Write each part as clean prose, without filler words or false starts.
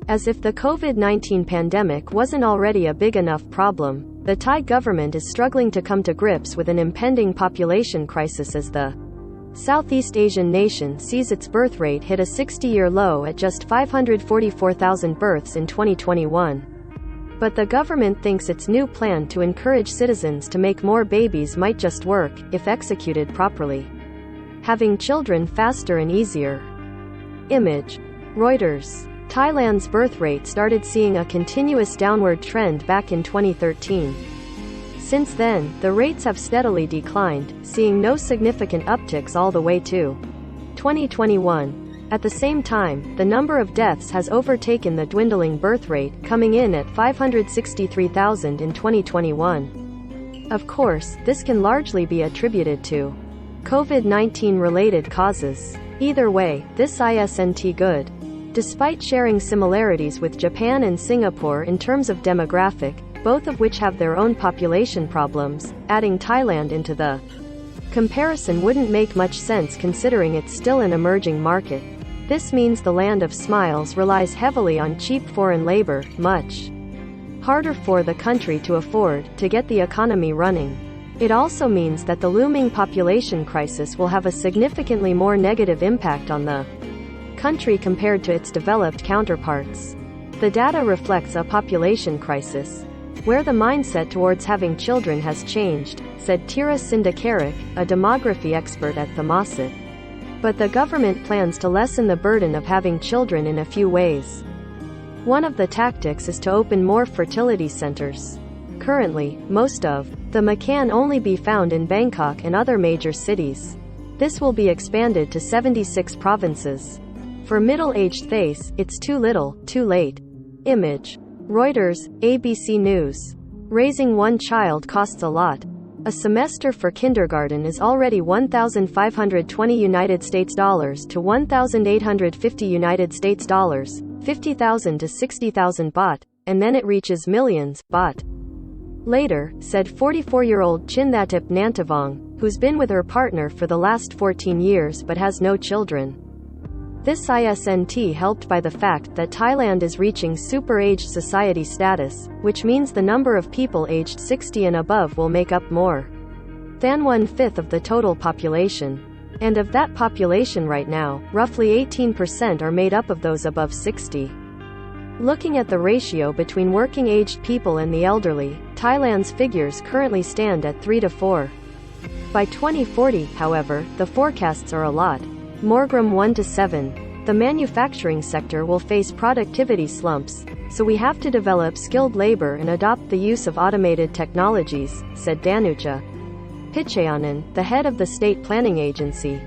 As if the COVID-19 pandemic wasn't already a big enough problem, the Thai government is struggling to come to grips with an impending population crisis as the Southeast Asian nation sees its birth rate hit a 60-year low at just 544,000 births in 2021. But the government thinks its new plan to encourage citizens to make more babies might just work, if executed properly. Having children faster and easier. Image. Reuters. Thailand's birth rate started seeing a continuous downward trend back in 2013. Since then, the rates have steadily declined, seeing no significant upticks all the way to 2021. At the same time, the number of deaths has overtaken the dwindling birth rate, coming in at 563,000 in 2021. Of course, this can largely be attributed to COVID-19 related causes. Either way, this isn't good. Despite sharing similarities with Japan and Singapore in terms of demographic, both of which have their own population problems, adding Thailand into the comparison wouldn't make much sense considering it's still an emerging market. This means the land of smiles relies heavily on cheap foreign labor, much harder for the country to afford, to get the economy running. It also means that the looming population crisis will have a significantly more negative impact on the country compared to its developed counterparts. The data reflects a population crisis, where the mindset towards having children has changed, said Tira Sindakarik, a demography expert at Thammasat. But the government plans to lessen the burden of having children in a few ways. One of the tactics is to open more fertility centers. Currently, most of them can only be found in Bangkok and other major cities. This will be expanded to 76 provinces. For middle-aged Thais, it's too little, too late. Image. Reuters, ABC News. Raising one child costs a lot. A semester for kindergarten is already $1,520 to $1,850 50,000 to 60,000 baht, and then it reaches millions baht. Later, said 44-year-old Chinthatip Nantavong, who's been with her partner for the last 14 years but has no children. This isn't helped by the fact that Thailand is reaching super-aged society status, which means the number of people aged 60 and above will make up more than 1/5 of the total population. And of that population right now, roughly 18% are made up of those above 60. Looking at the ratio between working-aged people and the elderly, Thailand's figures currently stand at 3 to 4. By 2040, however, the forecasts are a lot more grim, 1 to 7. The manufacturing sector will face productivity slumps, so we have to develop skilled labor and adopt the use of automated technologies, said Danucha Pichayanan, the head of the state planning agency.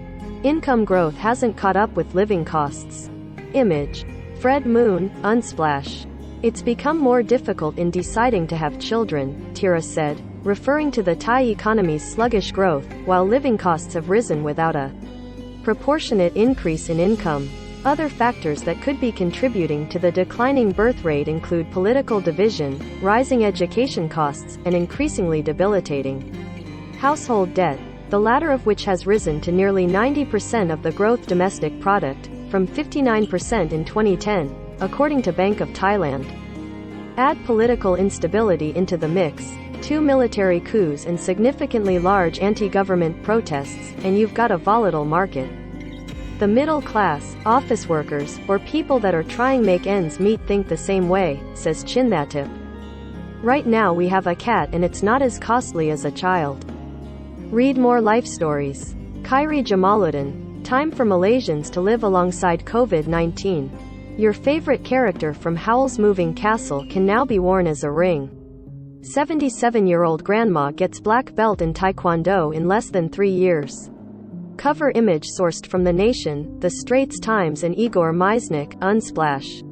Income growth hasn't caught up with living costs. Image. Fred Moon, Unsplash. It's become more difficult in deciding to have children, Tira said, referring to the Thai economy's sluggish growth, while living costs have risen without a proportionate increase in income. Other factors that could be contributing to the declining birth rate include political division, rising education costs, and increasingly debilitating household debt, the latter of which has risen to nearly 90% of the gross domestic product, from 59% in 2010, according to Bank of Thailand. Add political instability into the mix, 2 military coups and significantly large anti-government protests, and you've got a volatile market. The middle class, office workers, or people that are trying make ends meet think the same way, says Chinthatip. Right now we have a cat and it's not as costly as a child. Read more life stories. Khairi Jamaluddin. Time for Malaysians to live alongside COVID-19. Your favorite character from Howl's Moving Castle can now be worn as a ring. 77-year-old grandma gets black belt in Taekwondo in less than 3 years. Cover image sourced from The Nation, The Straits Times and Igor Meisnik, Unsplash.